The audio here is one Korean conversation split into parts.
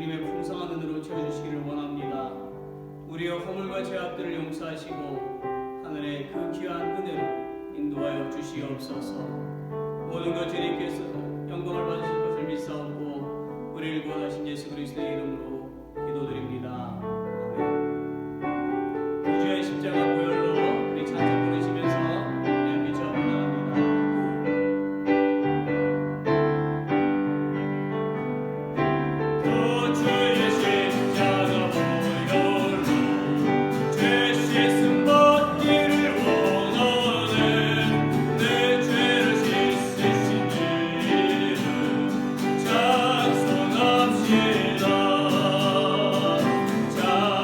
주님의 풍성한 은혜로 채워주시기를 원합니다. 우리의 허물과 죄악들을 용서하시고 하늘의 그 귀한 은혜로 인도하여 주시옵소서. 모든 것 주님께서 영광을 받으실 것을 믿사옵고 우리를 구원하신 예수 그리스도의 이름으로 기도드립니다. 아멘. 구주의 십자가 보혈로 우리 찬송 부르시면서 비춰 나갑니다. 구주의 십자가 보혈로 죄 씻음 받기를 원하네. 내 죄를 씻으신 이름 찬송합시다. 찬송합시다.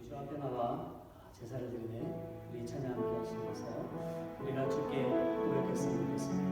주 앞에 나와 제사를 드리네 우리 찬양 함께 하시면서 우리가 주께 고백했으면 좋겠습니다.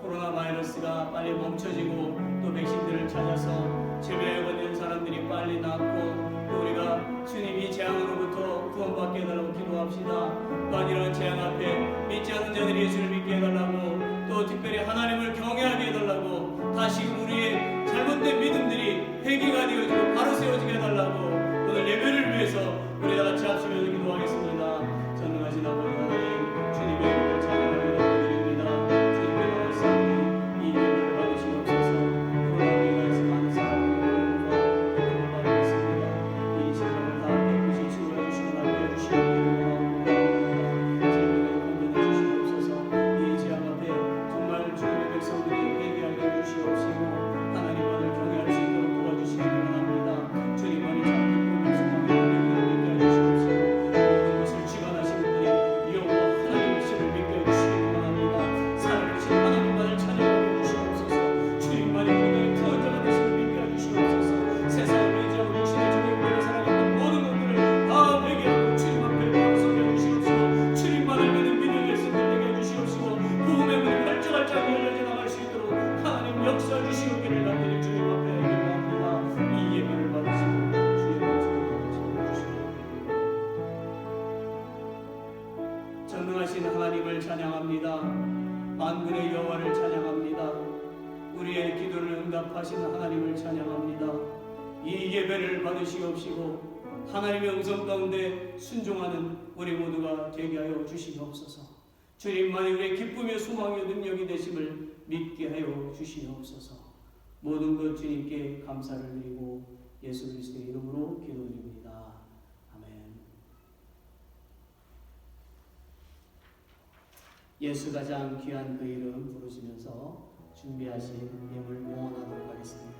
코로나 바이러스가 빨리 멈춰지고 또 백신들을 찾아서 질병에 걸린 사람들이 빨리 낫고 또 우리가 주님이 재앙으로부터 구원받게 해달라고 기도합시다. 또한 이런 재앙 앞에 믿지 않는 자들이 예수를 믿게 해달라고 또 특별히 하나님을 경외하게 해달라고 다시금 우리의 잘못된 믿음들이 회개가 되어지고 바로 세워지게 해달라고 오늘 예배를 위해서 우리 다 같이 합심해서 기도하겠습니다. 전능하신 아버지 하나님 주님의 이름을 찬양합니다. 주님께 나왔습니다. 전능하신 하나님을 찬양합니다. 만군의 여호와를 찬양합니다. 우리의 기도를 응답하신 하나님을 찬양합니다. 이 예배를 받으시옵시고 하나님의 음성 가운데 순종하는 우리 모두가 되게 하여 주시옵소서. 주님만이 우리의 기쁨의 소망의 능력이 되심을 믿게 하여 주시옵소서. 모든 것 주님께 감사를 드리고 예수 그리스도의 이름으로 기도드립니다. 아멘. 예수 가장 귀한 그 이름 부르시면서 준비하신 예물 봉헌하도록 하겠습니다.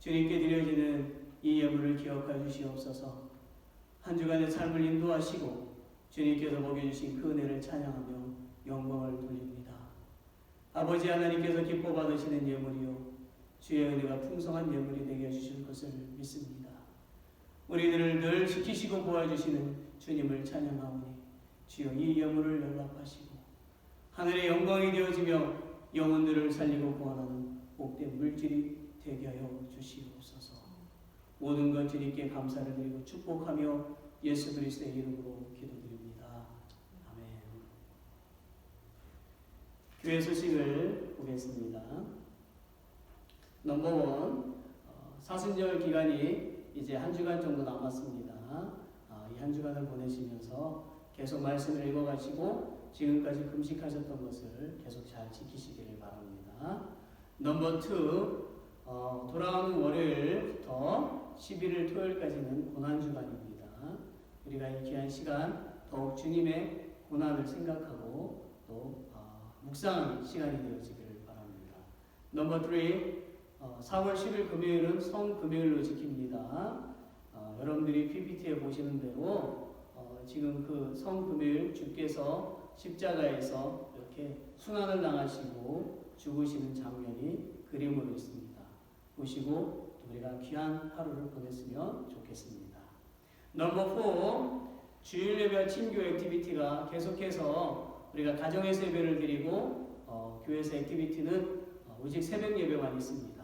주님께 드려지는 이 예물을 기억하여 주시옵소서. 한 주간의 삶을 인도하시고 주님께서 먹여주신 그 은혜를 찬양하며 영광을 돌립니다. 아버지 하나님께서 기뻐 받으시는 예물이요 주의 은혜가 풍성한 예물이 되게 해주실 것을 믿습니다. 우리들을 늘 지키시고 보아주시는 주님을 찬양하오니 주여 이 예물을 연락하시고 하늘의 영광이 되어지며 영혼들을 살리고 구원하는 복된 물질이 되게 하여 주시옵소서. 모든 것 주님께 감사를 드리고 축복하며 예수 그리스도의 이름으로 기도드립니다. 아멘. 교회 소식을 보겠습니다. 넘버 1, 사순절 기간이 이제 한 주간 정도 남았습니다. 이 한 주간을 보내시면서 계속 말씀을 읽어가시고 지금까지 금식하셨던 것을 계속 잘 지키시기를 바랍니다. 넘버 2, 돌아오는 월요일부터 11일 토요일까지는 고난주간입니다. 우리가 이 귀한 시간 더욱 주님의 고난을 생각하고 또 묵상하는 시간이 되어지기를 바랍니다. 넘버 3, 4월 10일 금요일은 성금요일로 지킵니다. 여러분들이 PPT에 보시는 대로 지금 그 성금요일 주께서 십자가에서 이렇게 순환을 당하시고 죽으시는 장면이 그림으로 있습니다. 보시고 우리가 귀한 하루를 보냈으면 좋겠습니다. 넘버 4, 주일 예배와 친교 액티비티가 계속해서 우리가 가정에서 예배를 드리고 교회에서 액티비티는 오직 새벽 예배만 있습니다.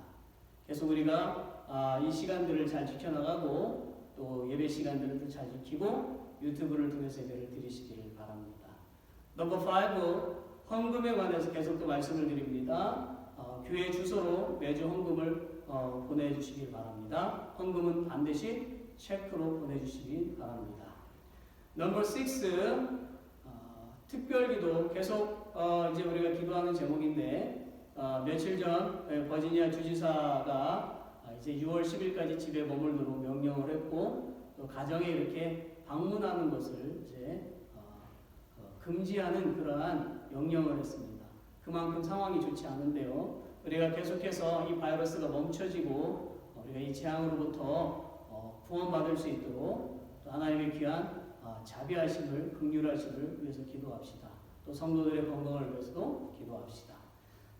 계속 우리가 이 시간들을 잘 지켜나가고 또 예배 시간들을 잘 지키고 유튜브를 통해서 예배를 드리시기를 바랍니다. 넘버 5, 헌금에 관해서 계속 또 말씀을 드립니다. 교회 주소로 매주 헌금을 보내주시기 바랍니다. 헌금은 반드시 체크로 보내주시기 바랍니다. 넘버 6, 특별기도 계속 이제 우리가 기도하는 제목인데 며칠 전 버지니아 주지사가 이제 6월 10일까지 집에 머물도록 명령을 했고 또 가정에 이렇게 방문하는 것을 이제 금지하는 그러한 명령을 했습니다. 그만큼 상황이 좋지 않은데요. 우리가 계속해서 이 바이러스가 멈춰지고 우리가 이 재앙으로부터 구원받을 수 있도록 또 하나님의 귀한 자비하심을 긍휼하심을 위해서 기도합시다. 또 성도들의 건강을 위해서도 기도합시다.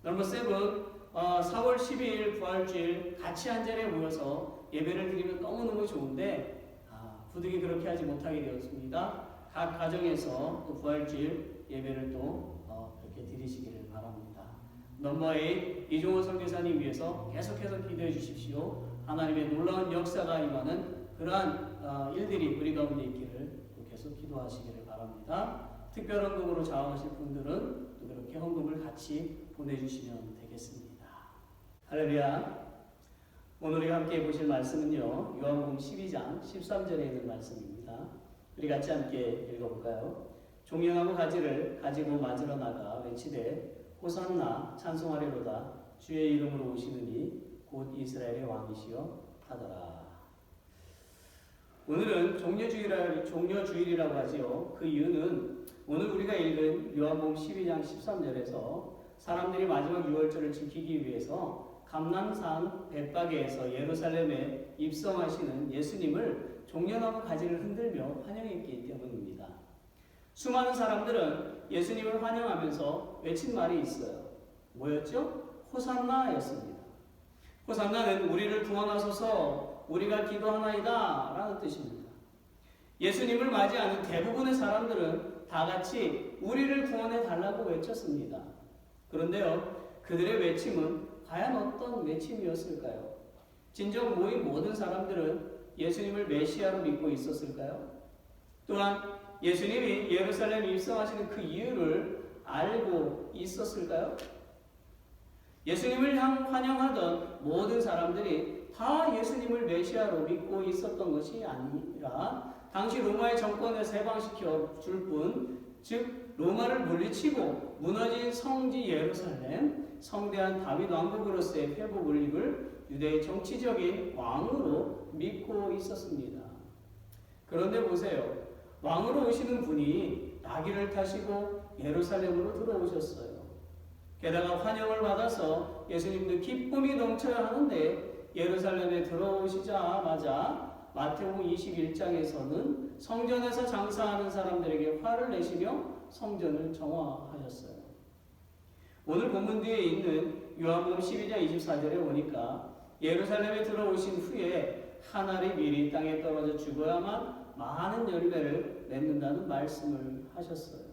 넘버 7, 4월 12일 부활주일 같이 한 자리에 모여서 예배를 드리면 너무너무 좋은데 부득이 그렇게 하지 못하게 되었습니다. 각 가정에서 또 부활주일 예배를 또 그렇게 드리시기를 바랍니다. 넘버 8, 이종호 선교사님 위해서 계속해서 기도해 주십시오. 하나님의 놀라운 역사가 임하는 그러한 일들이 우리 가운데 있기를 또 계속 기도하시기를 바랍니다. 특별 헌금으로 자원하실 분들은 또 그렇게 헌금을 같이 보내주시면 되겠습니다. 할렐루야. 오늘 우리가 함께 보실 말씀은요, 요한복음 12장 13절에 있는 말씀입니다. 우리 같이 함께 읽어볼까요? 종려나무 가지를 가지고 맞으러 나가 외치되 호산나 찬송하리로다 주의 이름으로 오시느니 곧 이스라엘의 왕이시여 하더라. 오늘은 종려주일이라고 하지요. 그 이유는 오늘 우리가 읽은 요한복음 12장 13절에서 사람들이 마지막 유월절을 지키기 위해서 감람산 벳바게에서 예루살렘에 입성하시는 예수님을 종려나무 가지를 흔들며 환영했기 때문입니다. 수많은 사람들은 예수님을 환영하면서 외친 말이 있어요. 뭐였죠? 호산나였습니다. 호산나는 우리를 구원하소서 우리가 기도하나이다 라는 뜻입니다. 예수님을 맞이하는 대부분의 사람들은 다 같이 우리를 구원해 달라고 외쳤습니다. 그런데요, 그들의 외침은 과연 어떤 외침이었을까요? 진정 모인 모든 사람들은 예수님을 메시아로 믿고 있었을까요? 또한 예수님이 예루살렘에 입성하시는 그 이유를 알고 있었을까요? 예수님을 환영하던 모든 사람들이 다 예수님을 메시아로 믿고 있었던 것이 아니라 당시 로마의 정권에서 해방시켜 줄 뿐, 즉 로마를 물리치고 무너진 성지 예루살렘, 성대한 다윗 왕국으로서의 회복 운립을 유대의 정치적인 왕으로 믿고 있었습니다. 그런데 보세요. 왕으로 오시는 분이 나귀를 타시고 예루살렘으로 들어오셨어요. 게다가 환영을 받아서 예수님도 기쁨이 넘쳐야 하는데 예루살렘에 들어오시자마자 마태복음 21장에서는 성전에서 장사하는 사람들에게 화를 내시며 성전을 정화하셨어요. 오늘 본문 뒤에 있는 요한복음 12장 24절에 보니까 예루살렘에 들어오신 후에 한 알이 미리 땅에 떨어져 죽어야만 많은 열매를 맺는다는 말씀을 하셨어요.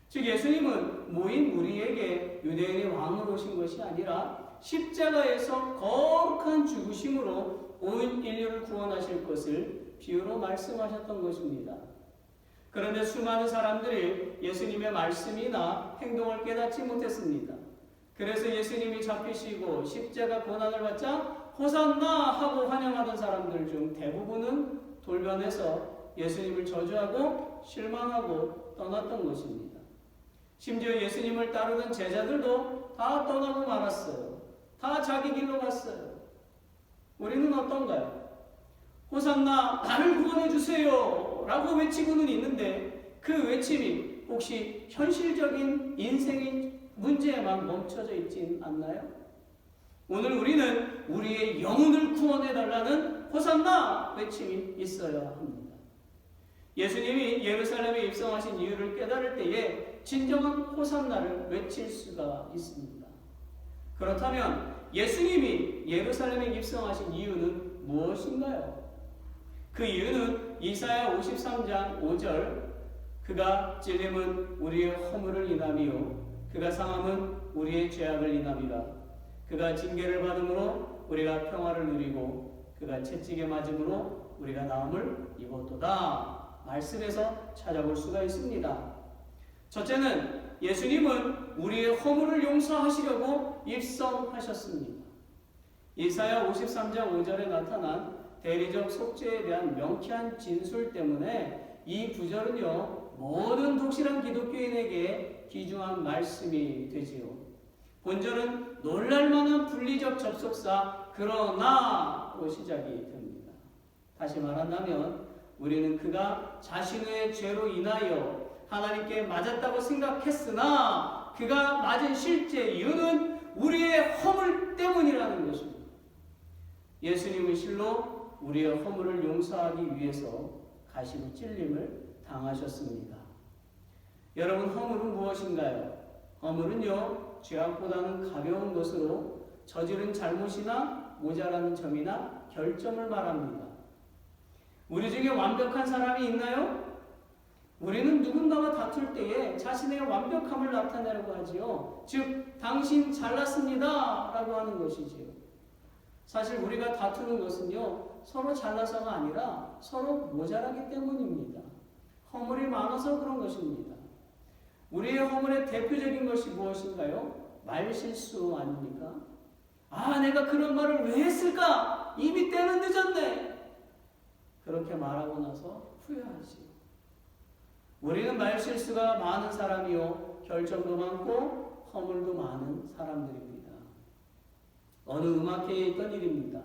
즉 예수님은 모인 우리에게 유대인의 왕으로 오신 것이 아니라 십자가에서 거룩한 죽으심으로 온 인류를 구원하실 것을 비유로 말씀하셨던 것입니다. 그런데 수많은 사람들이 예수님의 말씀이나 행동을 깨닫지 못했습니다. 그래서 예수님이 잡히시고 십자가 고난을 받자 호산나 하고 환영하던 사람들 중 대부분은 돌변해서 예수님을 저주하고 실망하고 떠났던 것입니다. 심지어 예수님을 따르던 제자들도 다 떠나고 말았어요. 다 자기 길로 갔어요. 우리는 어떤가요? 호산나 나를 구원해 주세요 라고 외치고는 있는데 그 외침이 혹시 현실적인 인생의 문제에만 멈춰져 있진 않나요? 오늘 우리는 우리의 영혼을 구원해 달라는 호산나 외침이 있어야 합니다. 예수님이 예루살렘에 입성하신 이유를 깨달을 때에 진정한 호산나를 외칠 수가 있습니다. 그렇다면 예수님이 예루살렘에 입성하신 이유는 무엇인가요? 그 이유는 이사야 53장 5절 그가 찔림은 우리의 허물을 인함이요 그가 상함은 우리의 죄악을 인함이라 그가 징계를 받음으로 우리가 평화를 누리고 그가 채찍에 맞음으로 우리가 나음을 입었도다. 말씀에서 찾아볼 수가 있습니다. 첫째는 예수님은 우리의 허물을 용서하시려고 입성하셨습니다. 이사야 53장 5절에 나타난 대리적 속죄에 대한 명쾌한 진술 때문에 이 구절은요 모든 독실한 기독교인에게 귀중한 말씀이 되지요. 본절은 놀랄만한 분리적 접속사 그러나로 시작이 됩니다. 다시 말한다면 우리는 그가 자신의 죄로 인하여 하나님께 맞았다고 생각했으나 그가 맞은 실제 이유는 우리의 허물 때문이라는 것입니다. 예수님은 실로 우리의 허물을 용서하기 위해서 가시로 찔림을 당하셨습니다. 여러분, 허물은 무엇인가요? 허물은요, 죄악보다는 가벼운 것으로 저지른 잘못이나 모자라는 점이나 결점을 말합니다. 우리 중에 완벽한 사람이 있나요? 우리는 누군가와 다툴 때에 자신의 완벽함을 나타내려고 하지요. 즉, 당신 잘났습니다 라고 하는 것이지요. 사실 우리가 다투는 것은요, 서로 잘나서가 아니라 서로 모자라기 때문입니다. 허물이 많아서 그런 것입니다. 우리의 허물의 대표적인 것이 무엇인가요? 말실수 아닙니까? 아, 내가 그런 말을 왜 했을까? 이미 때는 늦었네. 그렇게 말하고 나서 후회하지요. 우리는 말실수가 많은 사람이요, 결점도 많고 허물도 많은 사람들입니다. 어느 음악회에 있던 일입니다.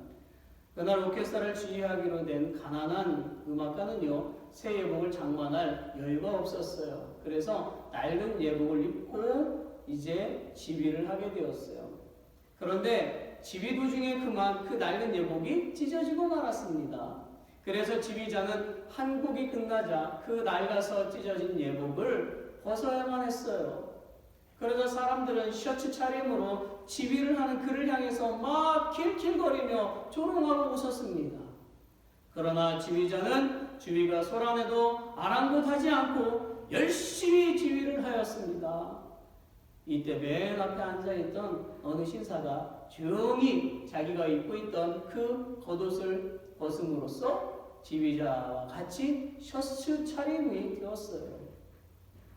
그날 오케스트라를 지휘하기로 된 가난한 음악가는요, 새 예복을 장만할 여유가 없었어요. 그래서 낡은 예복을 입고 이제 지휘를 하게 되었어요. 그런데 지휘 도중에 그만 그 낡은 예복이 찢어지고 말았습니다. 그래서 지휘자는 한 곡이 끝나자 그 낡아서 찢어진 예복을 벗어야만 했어요. 그러자 사람들은 셔츠 차림으로 지휘를 하는 그를 향해서 막 킬킬거리며 조롱하고 웃었습니다. 그러나 지휘자는 주위가 소란해도 아랑곳하지 않고 열심히 지휘를 하였습니다. 이때 맨 앞에 앉아있던 어느 신사가 조용히 자기가 입고 있던 그 겉옷을 벗음으로써 지휘자와 같이 셔츠 차림이 되었어요.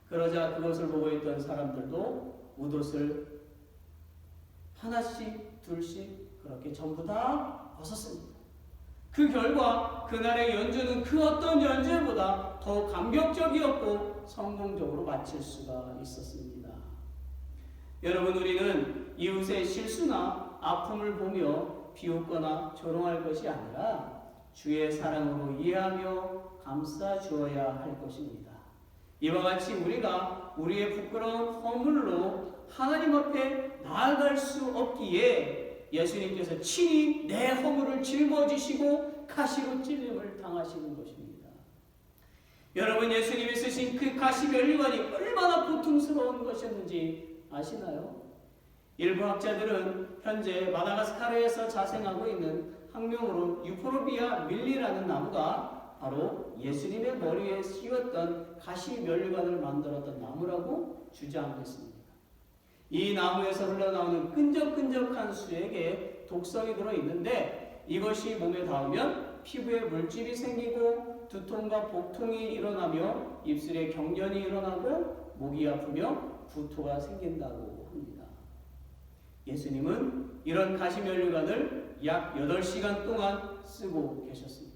그러자 그것을 보고 있던 사람들도 옷을 하나씩 둘씩 그렇게 전부 다 벗었습니다. 그 결과 그날의 연주는 그 어떤 연주보다 더 감격적이었고 성공적으로 마칠 수가 있었습니다. 여러분, 우리는 이웃의 실수나 아픔을 보며 비웃거나 조롱할 것이 아니라 주의 사랑으로 이해하며 감싸 주어야 할 것입니다. 이와 같이 우리가 우리의 부끄러운 허물로 하나님 앞에 나아갈 수 없기에 예수님께서 친히 내 허물을 짊어지시고 가시로 찔림을 당하시는 것입니다. 여러분, 예수님이 쓰신 그 가시 면류관이 얼마나 고통스러운 것이었는지 아시나요? 일부 학자들은 현재 마다가스카르에서 자생하고 있는 학명으로 유포르비아 밀리라는 나무가 바로 예수님의 머리에 씌웠던 가시 면류관을 만들었던 나무라고 주장했습니다. 이 나무에서 흘러나오는 끈적끈적한 수액에 독성이 들어있는데 이것이 몸에 닿으면 피부에 물집이 생기고 두통과 복통이 일어나며 입술에 경련이 일어나고 목이 아프며 구토가 생긴다고 합니다. 예수님은 이런 가시면류관을 약 8시간 동안 쓰고 계셨습니다.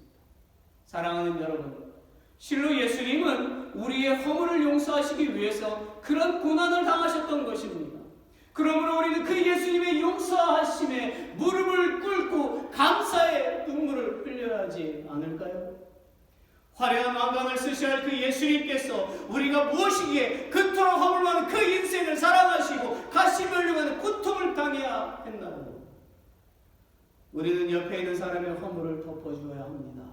사랑하는 여러분, 실로 예수님은 우리의 허물을 용서하시기 위해서 그런 고난을 당하셨던 것입니다. 그러므로 우리는 그 예수님의 용서하심에 무릎을 꿇고 감사의 눈물을 흘려야 하지 않을까요? 화려한 왕관을 쓰셔야 할 그 예수님께서 우리가 무엇이기에 그토록 허물 많은 그 인생을 사랑하시고 가시면류관의 고통을 당해야 했나요? 우리는 옆에 있는 사람의 허물을 덮어주어야 합니다.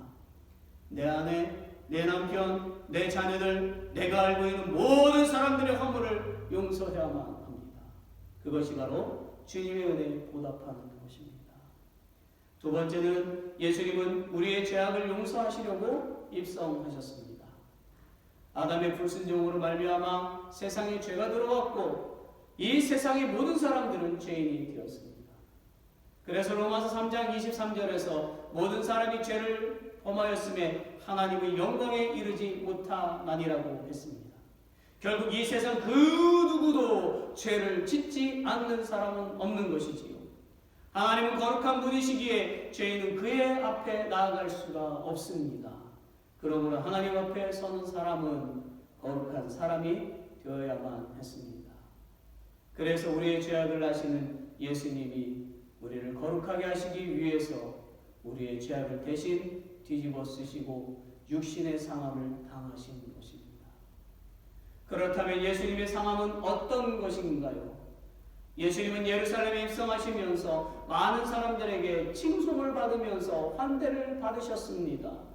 내 아내, 내 남편, 내 자녀들, 내가 알고 있는 모든 사람들의 허물을 용서해야만 합니다. 그것이 바로 주님의 은혜에 보답하는 것입니다. 두 번째는 예수님은 우리의 죄악을 용서하시려고 입성하셨습니다. 아담의 불순종으로 말미암아 세상에 죄가 들어왔고 이 세상의 모든 사람들은 죄인이 되었습니다. 그래서 로마서 3장 23절에서 모든 사람이 죄를 범하였음에 하나님의 영광에 이르지 못하나니라고 했습니다. 결국 이 세상 그 누구도 죄를 짓지 않는 사람은 없는 것이지요. 하나님은 거룩한 분이시기에 죄인은 그의 앞에 나아갈 수가 없습니다. 그러므로 하나님 앞에 서는 사람은 거룩한 사람이 되어야만 했습니다. 그래서 우리의 죄악을 아시는 예수님이 우리를 거룩하게 하시기 위해서 우리의 죄악을 대신 뒤집어 쓰시고 육신의 상함을 당하신 것입니다. 그렇다면 예수님의 상함은 어떤 것인가요? 예수님은 예루살렘에 입성하시면서 많은 사람들에게 칭송을 받으면서 환대를 받으셨습니다.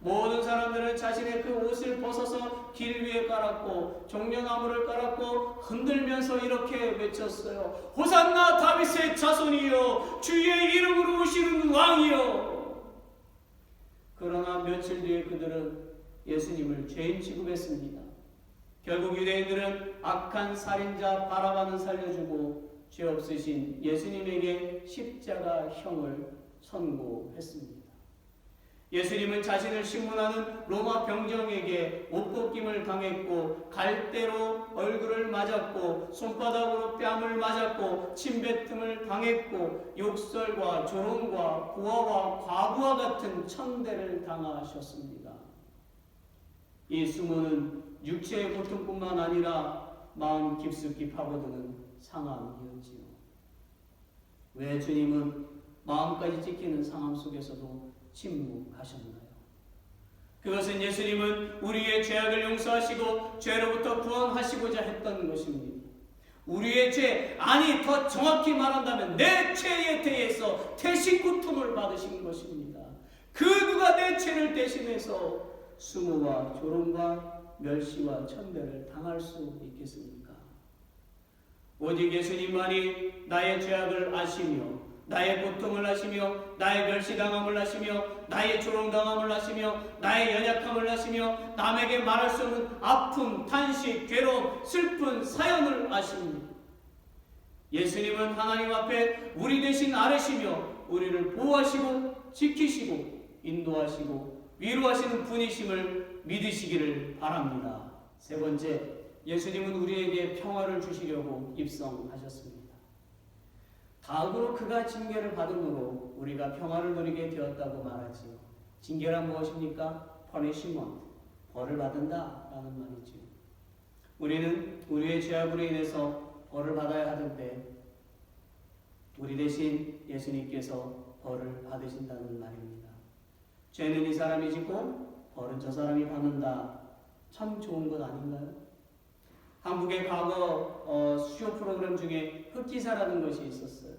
모든 사람들은 자신의 그 옷을 벗어서 길 위에 깔았고 종려나무를 깔았고 흔들면서 이렇게 외쳤어요. 호산나 다윗의 자손이여, 주의 이름으로 오시는 왕이여. 그러나 며칠 뒤에 그들은 예수님을 죄인 취급했습니다. 결국 유대인들은 악한 살인자 바라바는 살려주고 죄 없으신 예수님에게 십자가형을 선고했습니다. 예수님은 자신을 신문하는 로마 병정에게 옷벗김을 당했고 갈대로 얼굴을 맞았고 손바닥으로 뺨을 맞았고 침뱉음을 당했고 욕설과 조롱과 고아와 과부와 같은 천대를 당하셨습니다. 이 수모는 육체의 고통뿐만 아니라 마음 깊숙이 파고드는 상함이었지요. 왜 주님은 마음까지 찢기는 상함 속에서도 침묵하셨나요? 그것은 예수님은 우리의 죄악을 용서하시고 죄로부터 구원하시고자 했던 것입니다. 우리의 죄, 아니 더 정확히 말한다면 내 죄에 대해서 대신 고통을 받으신 것입니다. 그 누가 내 죄를 대신해서 수모와 조롱과 멸시와 천대를 당할 수 있겠습니까? 오직 예수님만이 나의 죄악을 아시며 나의 고통을 아시며 나의 멸시당함을 아시며 나의 조롱당함을 아시며 나의 연약함을 아시며 남에게 말할 수 없는 아픔, 탄식, 괴로움, 슬픈 사연을 아십니다. 예수님은 하나님 앞에 우리 대신 아뢰시며 우리를 보호하시고 지키시고 인도하시고 위로하시는 분이심을 믿으시기를 바랍니다. 세 번째, 예수님은 우리에게 평화를 주시려고 입성하셨습니다. 다음으로 그가 징계를 받음으로 우리가 평화를 누리게 되었다고 말하지요. 징계란 무엇입니까? punishment, 벌을 받는다 라는 말이지요. 우리는 우리의 죄악으로 인해서 벌을 받아야 하던데 우리 대신 예수님께서 벌을 받으신다는 말입니다. 죄는 이 사람이 짓고 벌은 저 사람이 받는다. 참 좋은 것 아닌가요? 한국의 과거 수요 프로그램 중에 흑기사라는 것이 있었어요.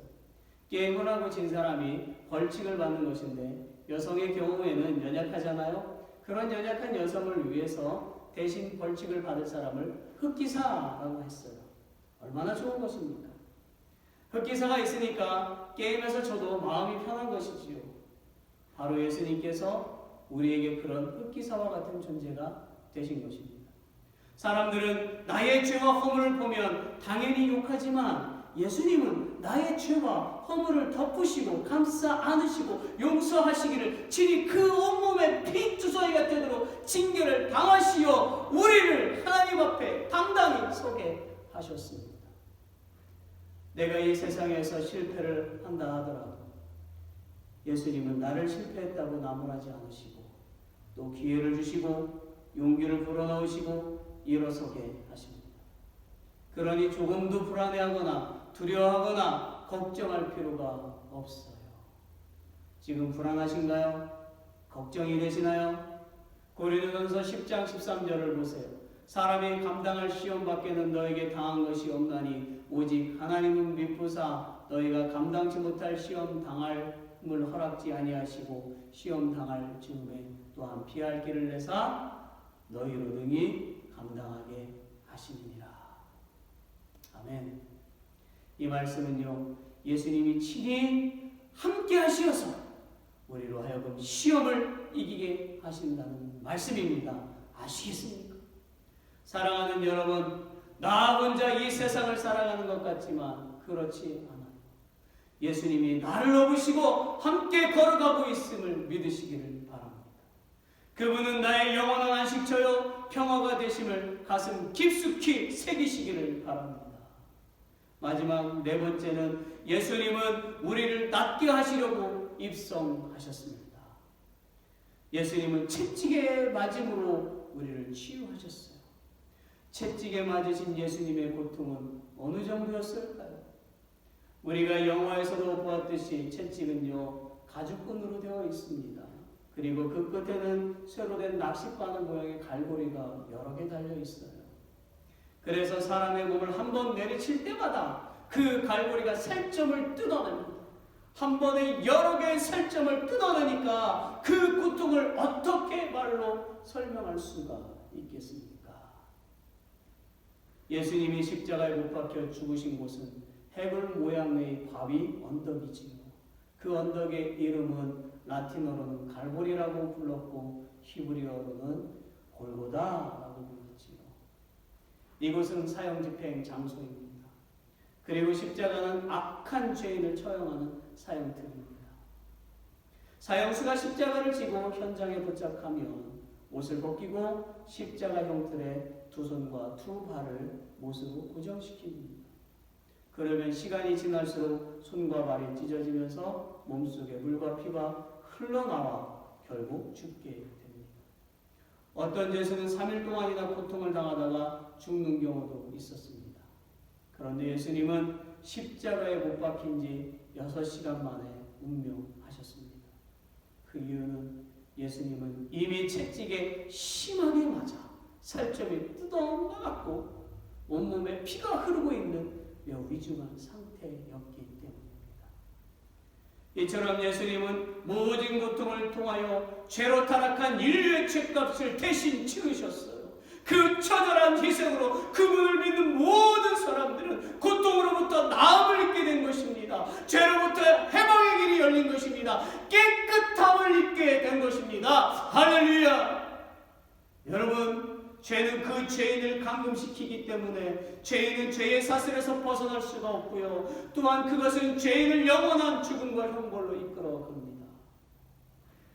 게임을 하고 진 사람이 벌칙을 받는 것인데 여성의 경우에는 연약하잖아요. 그런 연약한 여성을 위해서 대신 벌칙을 받을 사람을 흑기사라고 했어요. 얼마나 좋은 것입니까? 흑기사가 있으니까 게임에서 저도 마음이 편한 것이지요. 바로 예수님께서 우리에게 그런 흑기사와 같은 존재가 되신 것입니다. 사람들은 나의 죄와 허물을 보면 당연히 욕하지만 예수님은 나의 죄와 허물을 덮으시고 감싸 안으시고 용서하시기를 친히 그 온몸에 피투성이가 되도록 징계를 당하시어 우리를 하나님 앞에 당당히 서게 하셨습니다. 내가 이 세상에서 실패를 한다 하더라도 예수님은 나를 실패했다고 나무라지 않으시고 또 기회를 주시고 용기를 불어넣으시고 일어서게 하십니다. 그러니 조금도 불안해하거나 두려워하거나 걱정할 필요가 없어요. 지금 불안하신가요? 걱정이 되시나요? 고린도전서 10장 13절을 보세요. 사람이 감당할 시험 밖에는 너에게 당한 것이 없나니 오직 하나님은 미쁘사 너희가 감당치 못할 시험 당할을 허락지 아니하시고 시험 당할 즈음에 또한 피할 길을 내사 너희로 능히 감당하게 하시느니라. 아멘. 이 말씀은요, 예수님이 친히 함께 하시어서 우리로 하여금 시험을 이기게 하신다는 말씀입니다. 아시겠습니까? 사랑하는 여러분, 나 혼자 이 세상을 살아가는 것 같지만 그렇지 않아요. 예수님이 나를 업으시고 함께 걸어가고 있음을 믿으시기를 바랍니다. 그분은 나의 영원한 안식처요 평화가 되심을 가슴 깊숙이 새기시기를 바랍니다. 마지막 네 번째는 예수님은 우리를 낫게 하시려고 입성하셨습니다. 예수님은 채찍에 맞음으로 우리를 치유하셨어요. 채찍에 맞으신 예수님의 고통은 어느 정도였을까요? 우리가 영화에서도 보았듯이 채찍은요 가죽끈으로 되어 있습니다. 그리고 그 끝에는 쇠로 된 낚싯바늘 모양의 갈고리가 여러 개 달려 있어요. 그래서 사람의 몸을 한 번 내리칠 때마다 그 갈고리가 살점을 뜯어냅니다. 한 번에 여러 개의 살점을 뜯어내니까 그 고통을 어떻게 말로 설명할 수가 있겠습니까? 예수님이 십자가에 못 박혀 죽으신 곳은 해골 모양의 바위 언덕이지요. 그 언덕의 이름은 라틴어로는 갈보리라고 불렀고 히브리어로는 골고다라고 불렀지요. 이곳은 사형집행 장소입니다. 그리고 십자가는 악한 죄인을 처형하는 사형틀입니다. 사형수가 십자가를 지고 현장에 도착하면 옷을 벗기고 십자가 형틀에 두 손과 두 발을 못으로 고정시킵니다. 그러면 시간이 지날수록 손과 발이 찢어지면서 몸속에 물과 피가 흘러나와 결국 죽게 됩니다. 어떤 죄수는 3일 동안이나 고통을 당하다가 죽는 경우도 있었습니다. 그런데 예수님은 십자가에 못 박힌 지 6시간 만에 운명하셨습니다. 그 이유는 예수님은 이미 채찍에 심하게 맞아 살점이 뜯어나갔고 온몸에 피가 흐르고 있는 매우 위중한 상태였기 때문입니다. 이처럼 예수님은 모든 고통을 통하여 죄로 타락한 인류의 죄값을 대신 치르셨어요. 그 처절한 희생으로 그분을 믿는 모든 사람들은 고통으로부터 나음을 입게 된 것입니다. 죄로부터 해방의 길이 열린 것입니다. 깨끗함을 입게 된 것입니다. 할렐루야! 여러분, 죄는 그 죄인을 감금시키기 때문에 죄인은 죄의 사슬에서 벗어날 수가 없고요. 또한 그것은 죄인을 영원한 죽음과 형벌로 이끌어갑니다.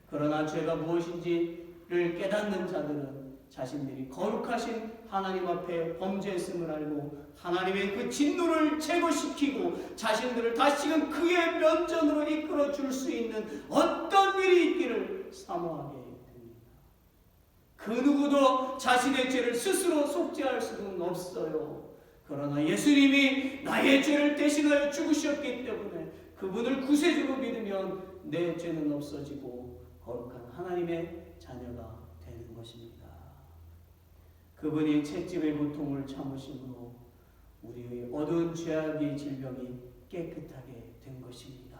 그러나 죄가 무엇인지를 깨닫는 자들은 자신들이 거룩하신 하나님 앞에 범죄했음을 알고 하나님의 그 진노를 제거시키고 자신들을 다시금 그의 면전으로 이끌어 줄 수 있는 어떤 일이 있기를 사모하게 됩니다. 그 누구도 자신의 죄를 스스로 속죄할 수는 없어요. 그러나 예수님이 나의 죄를 대신하여 죽으셨기 때문에 그분을 구세주로 믿으면 내 죄는 없어지고 거룩한 하나님의 자녀가 되는 것입니다. 그분이 채찍의 고통을 참으심으로 우리의 어두운 죄악의 질병이 깨끗하게 된 것입니다.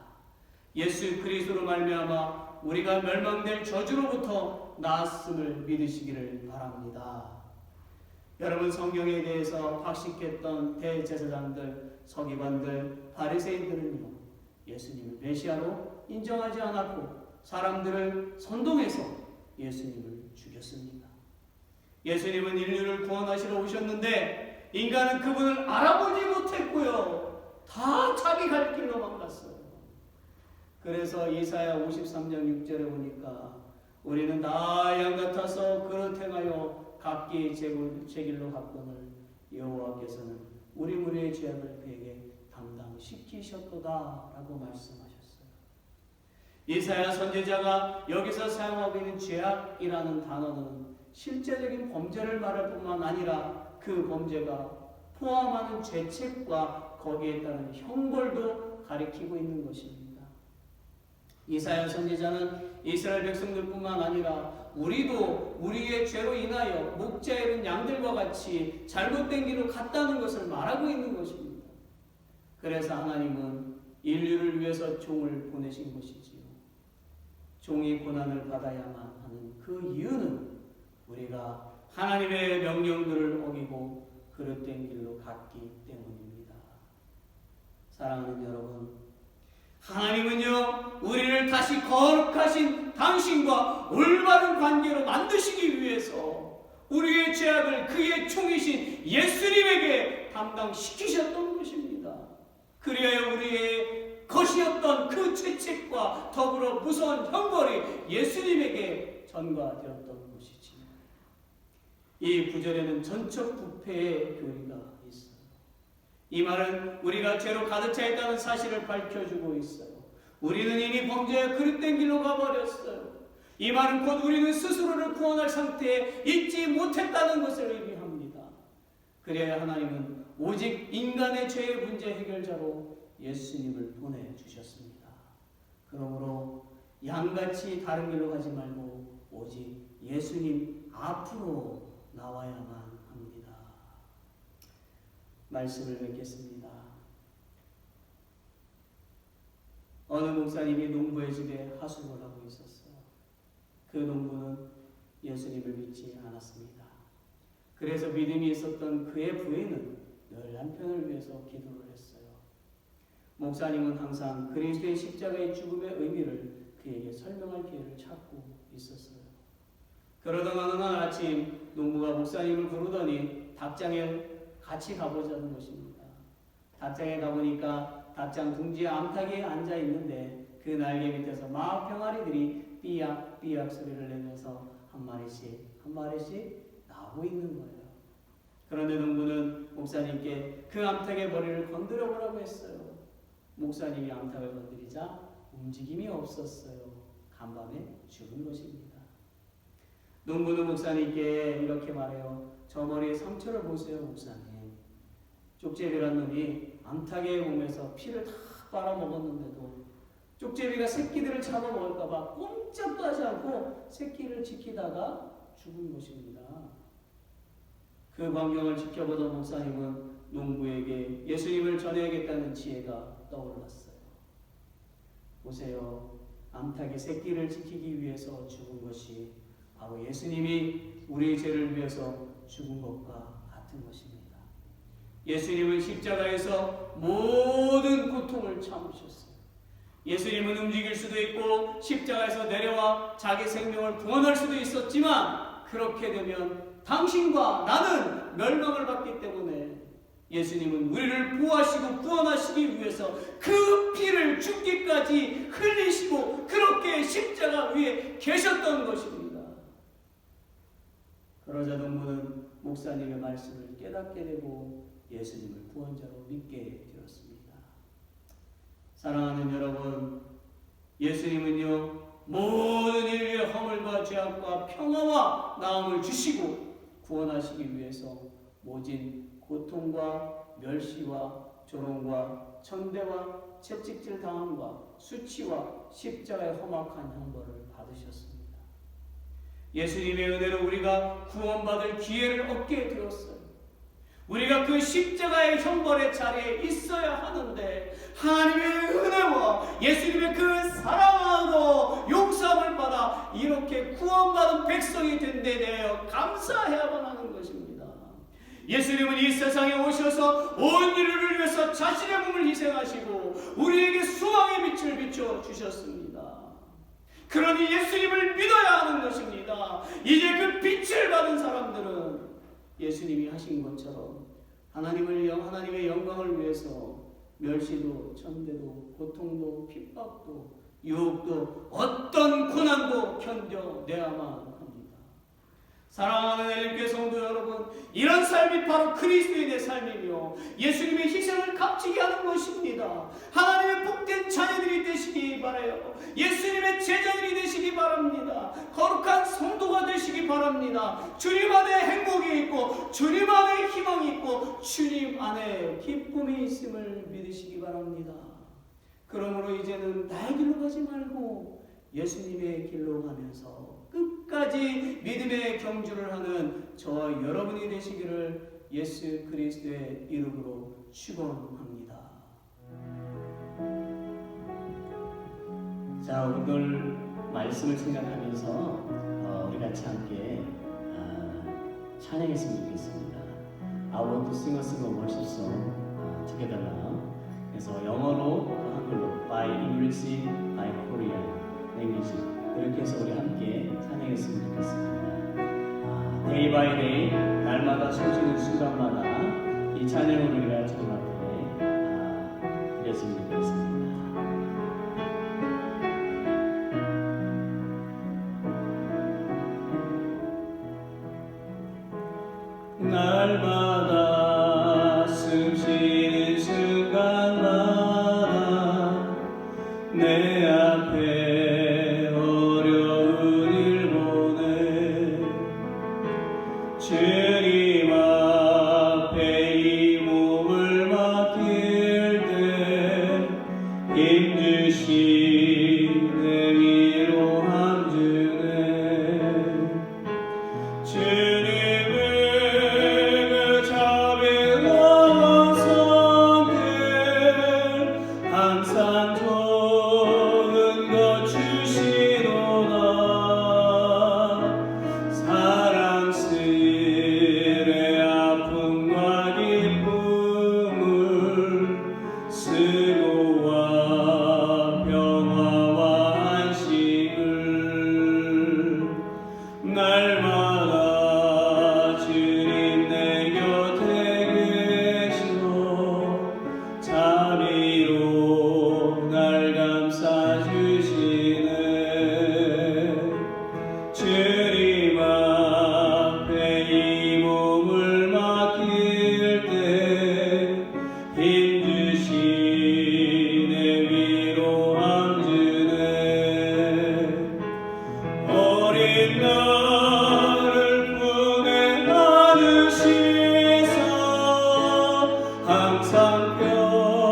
예수 그리스도로 말미암아 우리가 멸망될 저주로부터 나았음을 믿으시기를 바랍니다. 여러분, 성경에 대해서 박식했던 대제사장들, 서기관들, 바리새인들은요 예수님을 메시아로 인정하지 않았고 사람들을 선동해서 예수님을 죽였습니다. 예수님은 인류를 구원하시러 오셨는데 인간은 그분을 알아보지 못했고요. 다 자기 갈 길로만 갔어요. 그래서 이사야 53장 6절에 보니까 우리는 다 양 같아서 그릇 행하여 각기 제 길로 갔거늘 여호와께서는 우리 무리의 죄악을 그에게 담당시키셨도다 라고 말씀하셨어요. 이사야 선지자가 여기서 사용하고 있는 죄악이라는 단어는 실제적인 범죄를 말할 뿐만 아니라 그 범죄가 포함하는 죄책과 거기에 따른 형벌도 가리키고 있는 것입니다. 이사야 선지자는 이스라엘 백성들뿐만 아니라 우리도 우리의 죄로 인하여 목자에 이른 양들과 같이 잘못된 길로 갔다는 것을 말하고 있는 것입니다. 그래서 하나님은 인류를 위해서 종을 보내신 것이지요. 종이 고난을 받아야만 하는 그 이유는 우리가 하나님의 명령들을 어기고 그릇된 길로 갔기 때문입니다. 사랑하는 여러분, 하나님은요 우리를 다시 거룩하신 당신과 올바른 관계로 만드시기 위해서 우리의 죄악을 그의 총이신 예수님에게 담당시키셨던 것입니다. 그리하여 우리의 것이었던 그 죄책과 더불어 무서운 형벌이 예수님에게 전가되었던 것이지요. 이 구절에는 전적 부패의 교리가 있어요. 이 말은 우리가 죄로 가득 차 있다는 사실을 밝혀주고 있어요. 우리는 이미 범죄의 그릇된 길로 가버렸어요. 이 말은 곧 우리는 스스로를 구원할 상태에 있지 못했다는 것을 의미합니다. 그래야 하나님은 오직 인간의 죄의 문제 해결자로 예수님을 보내주셨습니다. 그러므로 양같이 다른 길로 가지 말고 오직 예수님 앞으로 나와야만 합니다. 말씀을 맺겠습니다. 어느 목사님이 농부의 집에 하숙을 하고 있었어요. 그 농부는 예수님을 믿지 않았습니다. 그래서 믿음이 있었던 그의 부인은 늘 남편을 위해서 기도를 했어요. 목사님은 항상 그리스도의 십자가의 죽음의 의미를 그에게 설명할 기회를 찾고 있었어요. 그러던 어느 날 아침 농부가 목사님을 부르더니 닭장에 같이 가보자는 것입니다. 닭장에 가보니까 닭장 둥지에 암탉이 앉아 있는데 그 날개 밑에서 막 병아리들이 삐약삐약 소리를 내면서 한 마리씩 나오고 있는 거예요. 그런데 농부는 목사님께 그 암탉의 머리를 건드려 보라고 했어요. 목사님이 암탉을 건드리자 움직임이 없었어요. 간밤에 죽은 것입니다. 농부는 목사님께 이렇게 말해요. 저 머리에 상처를 보세요, 목사님. 쪽제비란 놈이 암탉의 몸에서 피를 다 빨아먹었는데도 쪽제비가 새끼들을 잡아먹을까봐 꼼짝도 하지 않고 새끼를 지키다가 죽은 것입니다. 그 광경을 지켜보던 목사님은 농부에게 예수님을 전해야겠다는 지혜가 떠올랐어요. 보세요. 암탉이 새끼를 지키기 위해서 죽은 것이 바로 예수님이 우리의 죄를 위해서 죽은 것과 같은 것입니다. 예수님은 십자가에서 모든 고통을 참으셨어요. 예수님은 움직일 수도 있고 십자가에서 내려와 자기 생명을 구원할 수도 있었지만 그렇게 되면 당신과 나는 멸망을 받기 때문에 예수님은 우리를 보호하시고 구원하시기 위해서 그 피를 죽기까지 흘리시고 그렇게 십자가 위에 계셨던 것입니다. 그러자 농부는 목사님의 말씀을 깨닫게 되고 예수님을 구원자로 믿게 되었습니다. 사랑하는 여러분, 예수님은요 모든 인류의 허물과 죄악과 평화와 나음을 주시고 구원하시기 위해서 모진 고통과 멸시와 조롱과 천대와 채찍질 당함과 수치와 십자가의 험악한 형벌을 받으셨습니다. 예수님의 은혜로 우리가 구원받을 기회를 얻게 되었어요. 우리가 그 십자가의 형벌의 자리에 있어야 하는데 하나님의 은혜와 예수님의 그 사랑으로 용서함을 받아 이렇게 구원받은 백성이 된 데 대하여 감사해야만 하는 것입니다. 예수님은 이 세상에 오셔서 온 인류를 위해서 자신의 몸을 희생하시고 우리에게 수왕의 빛을 비춰주셨습니다. 그러니 예수님을 믿어야 하는 것입니다. 이제 그 빛을 받은 사람들은 예수님이 하신 것처럼 하나님의 영광을 위해서 멸시도 천대도 고통도 핍박도 유혹도 어떤 고난도 견뎌내야만 합니다. 사랑하는 엘리교 성도 여러분, 이런 삶이 바로 그리스도인의 삶이며 예수님의 희생을 값지게 하는 것입니다. 하나님의 복된 자녀들이 되시기 바라요. 예수님의 제자들이 되시기 바랍니다. 거룩한 성도가 되시기 바랍니다. 주님 안에 행복이 있고 주님 안에 희망이 있고 주님 안에 기쁨이 있음을 믿으시기 바랍니다. 그러므로 이제는 나의 길로 가지 말고 예수님의 길로 가면서 끝까지 믿음의 경주를 하는 저와 여러분이 되시기를 예수 그리스도의 이름으로 축원합니다. 자, 오늘 말씀을 생각하면서 우리 같이 함께 찬양했으면 좋겠습니다. I want to sing a worship song together now. 그래서 영어로 한글로 by English, by Korean language 이렇게 해서 우리 함께 찬양했으면 좋겠습니다. Day by day, 날마다 숨쉬는 순간마다 이 찬양을 우리가 주님 앞에 드렸으면 좋겠습니다. 날마다 숨쉬는 순간마다 내 앞에 어려운 일 보내 주님 앞에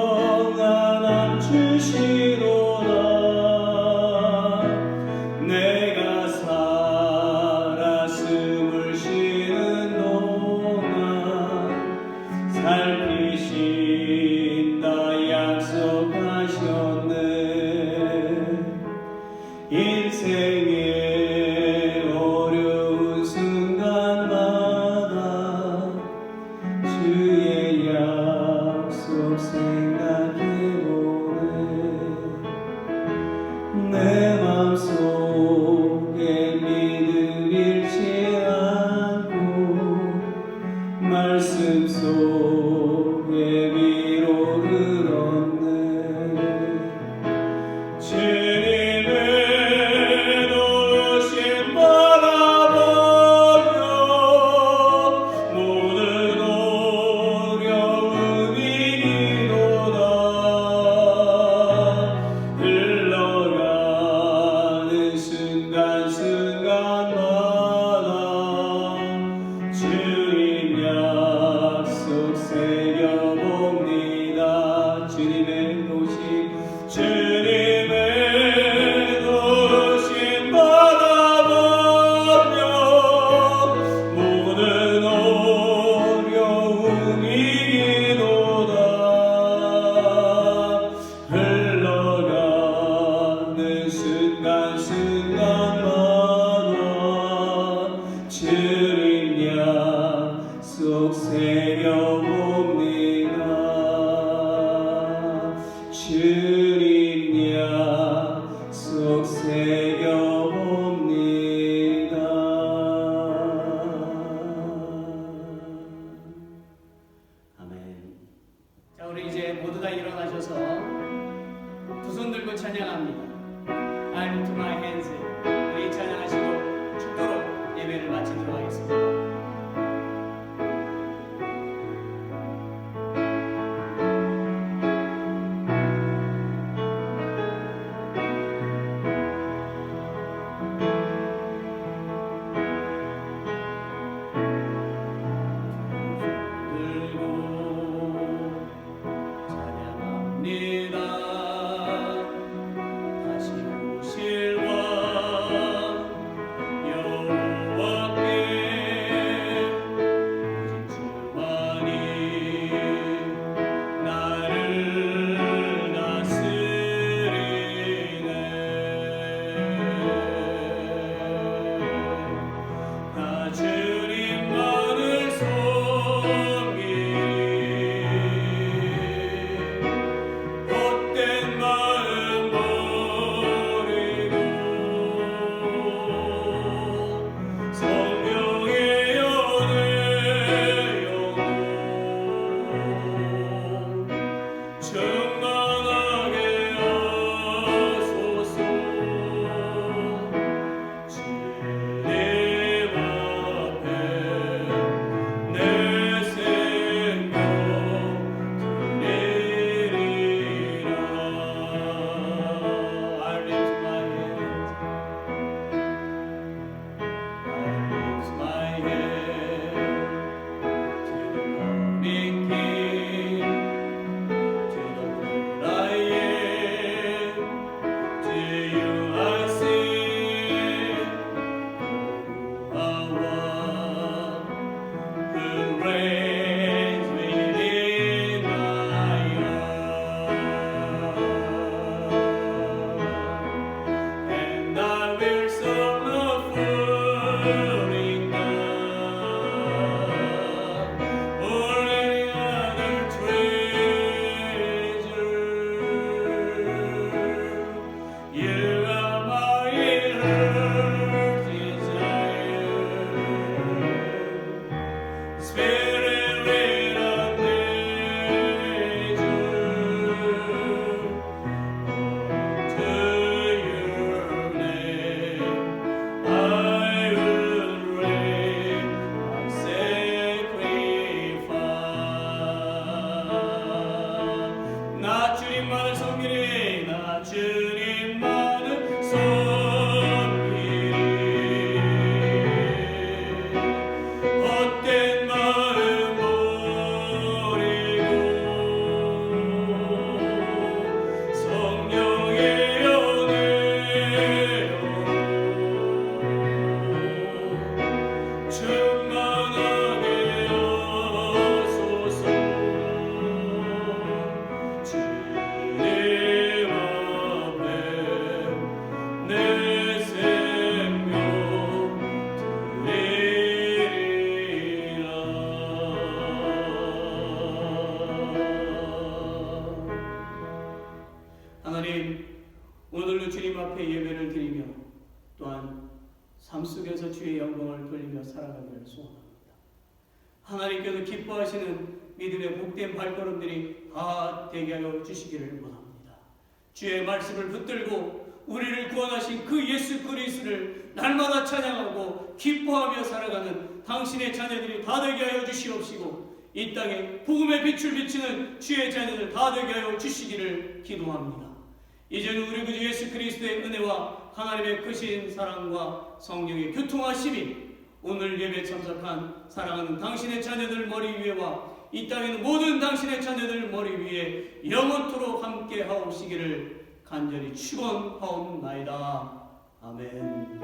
평안함 주시도다. 내가 살아 숨을 쉬는 동안 살피신다 약속하셨네. 인생의 어려운 순간마다 주의 약속 생각해보네. 내 맘속에 믿음 잃지 않고 말씀 속에 위로를 얻네. 주님의 노신 바라보며 모든 어려움 이기도다. 흘러가는 순간순간마다 주님 약속 새겨봅니다. 주님의 도심 바라보며 모든 어려움 이기도다. 흘러가는 순간순간마다 주님 약속 새겨봅니다. 주님 약속 새겨봅니다. 아멘. 자, 우리 이제 모두 다 일어나셔서 두 손 들고 찬양합니다. I lift my hands. 우리 찬양하시고 축도로 예배를 마치도록 하겠습니다. 앞에 예배를 드리며 또한 삶 속에서 주의 영광을 돌리며 살아가기를 소원합니다. 하나님께서 기뻐하시는 믿음의 복된 발걸음들이 다 되게 하여 주시기를 원합니다. 주의 말씀을 붙들고 우리를 구원하신 그 예수 그리스도를 날마다 찬양하고 기뻐하며 살아가는 당신의 자녀들이 다 되게 하여 주시옵시고 이 땅에 복음의 빛을 비치는 주의 자녀들 다 되게 하여 주시기를 기도합니다. 이제는 우리 구주 예수 그리스도의 은혜와 하나님의 크신 사랑과 성령의 교통하심이 오늘 예배 참석한 사랑하는 당신의 자녀들 머리 위에와 이 땅에 있는 모든 당신의 자녀들 머리 위에 영원토록 함께 하옵시기를 간절히 축원하옵나이다. 아멘.